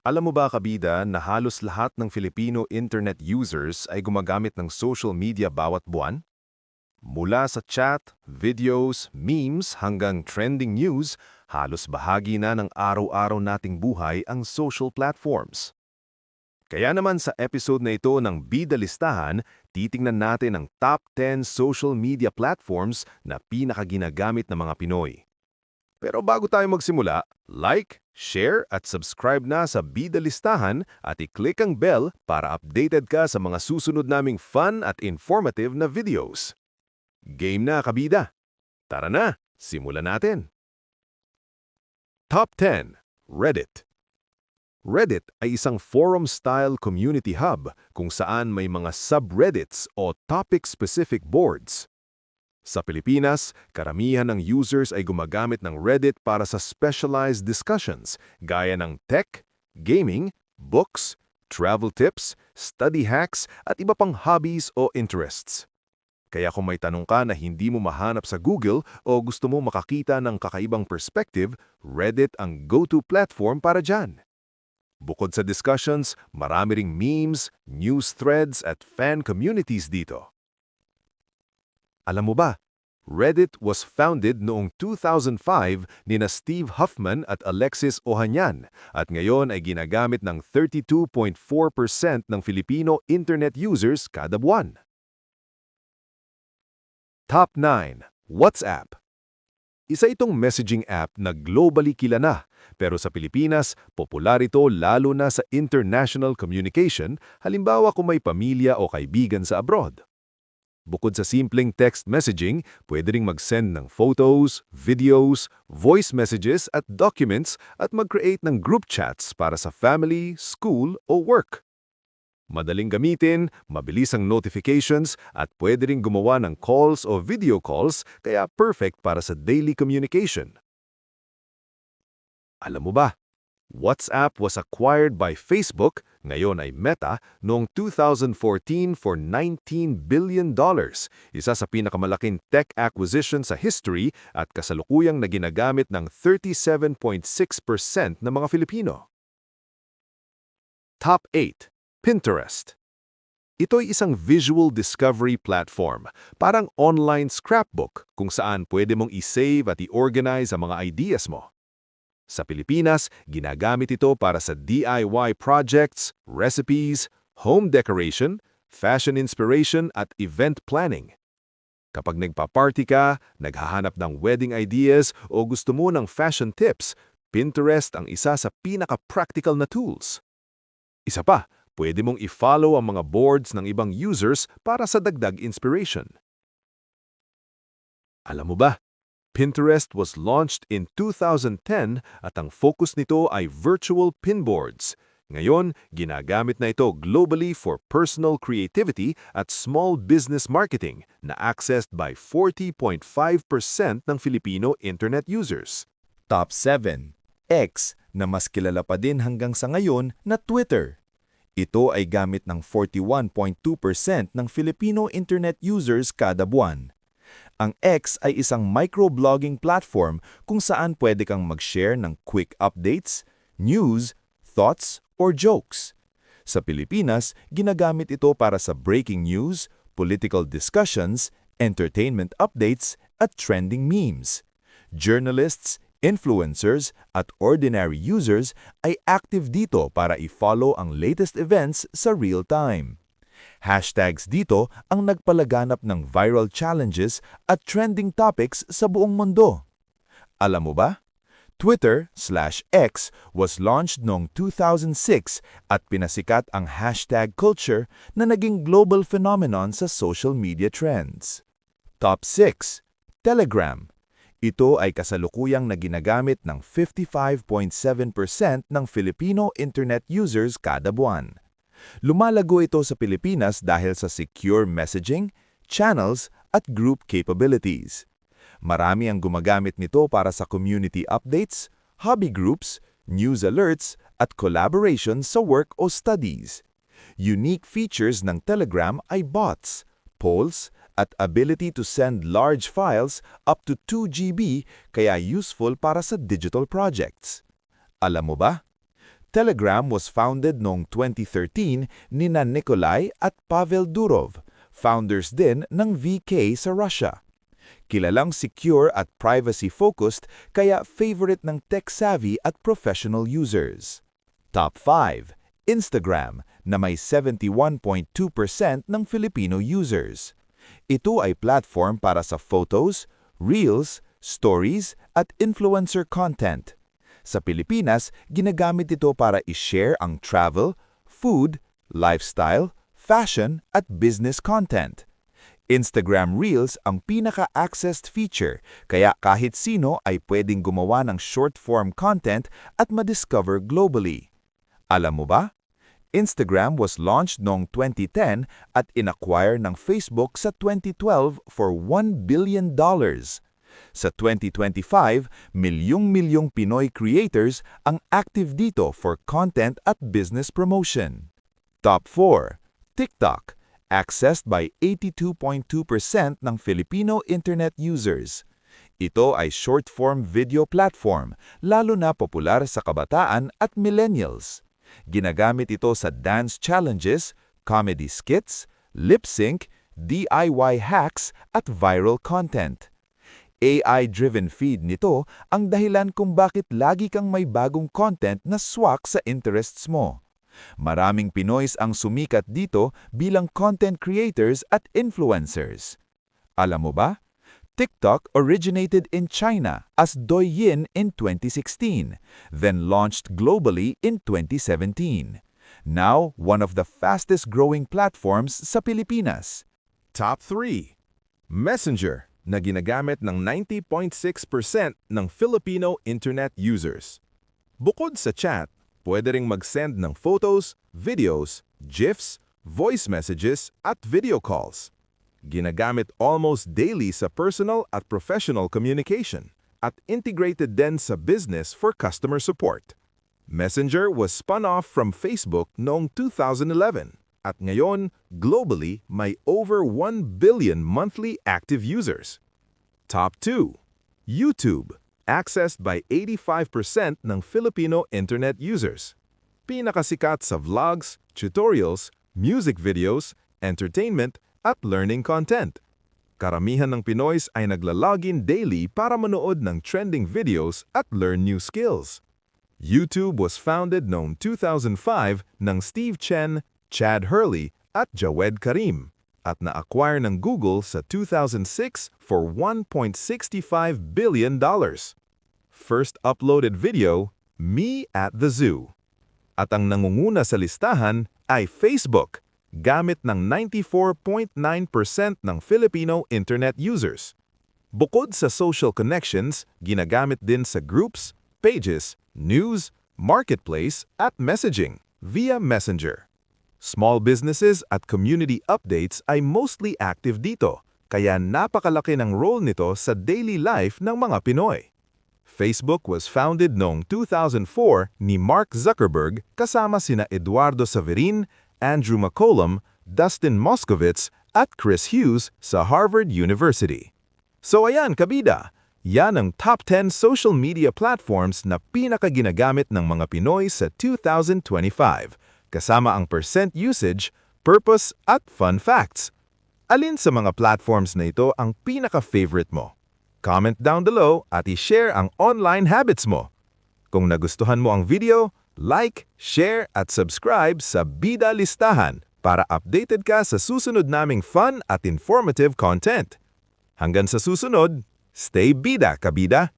Alam mo ba, kabida, na halos lahat ng Filipino internet users ay gumagamit ng social media bawat buwan? Mula sa chat, videos, memes hanggang trending news, halos bahagi na ng araw-araw nating buhay ang social platforms. Kaya naman sa episode na ito ng Bida Listahan, titingnan natin ang top 10 social media platforms na pinakaginagamit ng mga Pinoy. Pero bago tayo magsimula, like, share at subscribe na sa Bida Listahan at i-click ang bell para updated ka sa mga susunod naming fun at informative na videos. Game na, kabida! Tara na, simulan natin! Top 10. Reddit. Reddit ay isang forum-style community hub kung saan may mga subreddits o topic-specific boards. Sa Pilipinas, karamihan ng users ay gumagamit ng Reddit para sa specialized discussions gaya ng tech, gaming, books, travel tips, study hacks at iba pang hobbies o interests. Kaya kung may tanong ka na hindi mo mahanap sa Google o gusto mo makakita ng kakaibang perspective, Reddit ang go-to platform para dyan. Bukod sa discussions, marami ring memes, news threads at fan communities dito. Alam mo ba, Reddit was founded noong 2005 nina Steve Huffman at Alexis Ohanian at ngayon ay ginagamit ng 32.4% ng Filipino internet users kada buwan. Top 9. WhatsApp. Isa itong messaging app na globally kilala, pero sa Pilipinas, popular ito lalo na sa international communication, halimbawa kung may pamilya o kaibigan sa abroad. Bukod sa simpleng text messaging, pwede ring mag-send ng photos, videos, voice messages at documents at mag-create ng group chats para sa family, school o work. Madaling gamitin, mabilis ang notifications at pwede ring gumawa ng calls o video calls kaya perfect para sa daily communication. Alam mo ba? WhatsApp was acquired by Facebook, ngayon ay Meta, noong 2014 for $19 billion, isa sa pinakamalaking tech acquisition sa history at kasalukuyang na ginagamit ng 37.6% ng mga Filipino. Top 8. Pinterest. Ito'y isang visual discovery platform, parang online scrapbook kung saan pwede mong i-save at i-organize ang mga ideas mo. Sa Pilipinas, ginagamit ito para sa DIY projects, recipes, home decoration, fashion inspiration at event planning. Kapag nagpa-party ka, naghahanap ng wedding ideas o gusto mo ng fashion tips, Pinterest ang isa sa pinaka-practical na tools. Isa pa, pwede mong i-follow ang mga boards ng ibang users para sa dagdag inspiration. Alam mo ba? Pinterest was launched in 2010 at ang focus nito ay virtual pinboards. Ngayon, ginagamit na ito globally for personal creativity at small business marketing na accessed by 40.5% ng Filipino internet users. Top 7. X na mas kilala pa din hanggang sa ngayon na Twitter. Ito ay gamit ng 41.2% ng Filipino internet users kada buwan. Ang X ay isang microblogging platform kung saan pwede kang mag-share ng quick updates, news, thoughts, or jokes. Sa Pilipinas, ginagamit ito para sa breaking news, political discussions, entertainment updates, at trending memes. Journalists, influencers, at ordinary users ay active dito para i-follow ang latest events sa real time. Hashtags dito ang nagpalaganap ng viral challenges at trending topics sa buong mundo. Alam mo ba? Twitter/X was launched noong 2006 at pinasikat ang hashtag culture na naging global phenomenon sa social media trends. Top 6. Telegram. Ito ay kasalukuyang na ginagamit ng 55.7% ng Filipino internet users kada buwan. Lumalago ito sa Pilipinas dahil sa secure messaging, channels at group capabilities. Marami ang gumagamit nito para sa community updates, hobby groups, news alerts at collaborations sa work o studies. Unique features ng Telegram ay bots, polls, at ability to send large files up to 2 GB kaya useful para sa digital projects. Alam mo ba? Telegram was founded noong 2013 nina Nikolai at Pavel Durov, founders din ng VK sa Russia. Kilalang secure at privacy-focused kaya favorite ng tech-savvy at professional users. Top 5. Instagram na may 71.2% ng Filipino users. Ito ay platform para sa photos, reels, stories at influencer content. Sa Pilipinas, ginagamit ito para i-share ang travel, food, lifestyle, fashion at business content. Instagram Reels ang pinaka-accessed feature, kaya kahit sino ay pwedeng gumawa ng short-form content at madiscover globally. Alam mo ba? Instagram was launched noong 2010 at inacquire ng Facebook sa 2012 for $1 billion. Sa 2025, milyong-milyong Pinoy creators ang active dito for content at business promotion. Top 4. TikTok, accessed by 82.2% ng Filipino internet users. Ito ay short-form video platform, lalo na popular sa kabataan at millennials. Ginagamit ito sa dance challenges, comedy skits, lip-sync, DIY hacks at viral content. AI-driven feed nito ang dahilan kung bakit lagi kang may bagong content na swak sa interests mo. Maraming Pinoys ang sumikat dito bilang content creators at influencers. Alam mo ba? TikTok originated in China as Douyin in 2016, then launched globally in 2017. Now, one of the fastest-growing platforms sa Pilipinas. Top 3. Messenger na ginagamit ng 90.6% ng Filipino internet users. Bukod sa chat, pwede ring mag-send ng photos, videos, GIFs, voice messages at video calls. Ginagamit almost daily sa personal at professional communication at integrated din sa business for customer support. Messenger was spun off from Facebook noong 2011 at ngayon, globally, may over 1 billion monthly active users. Top 2. YouTube, accessed by 85% ng Filipino internet users. Pinakasikat sa vlogs, tutorials, music videos, entertainment, at learning content. Karamihan ng Pinoys ay naglalogin daily para manood ng trending videos at learn new skills. YouTube was founded noong 2005 ng Steve Chen, Chad Hurley at Jawed Karim at na-acquire ng Google sa 2006 for $1.65 billion. First uploaded video, Me at the Zoo. At ang nangunguna sa listahan ay Facebook, gamit ng 94.9% ng Filipino internet users. Bukod sa social connections, ginagamit din sa groups, pages, news, marketplace at messaging via Messenger. Small businesses at community updates ay mostly active dito, kaya napakalaki ng role nito sa daily life ng mga Pinoy. Facebook was founded noong 2004 ni Mark Zuckerberg kasama sina Eduardo Saverin, Andrew McCollum, Dustin Moskovitz at Chris Hughes sa Harvard University. So ayan, kabida! Yan ang top 10 social media platforms na pinakaginagamit ng mga Pinoy sa 2025. Kasama ang percent usage, purpose at fun facts. Alin sa mga platforms na ito ang pinaka-favorite mo? Comment down below at i-share ang online habits mo. Kung nagustuhan mo ang video, like, share at subscribe sa Bida Listahan para updated ka sa susunod naming fun at informative content. Hanggang sa susunod, stay bida, kabida!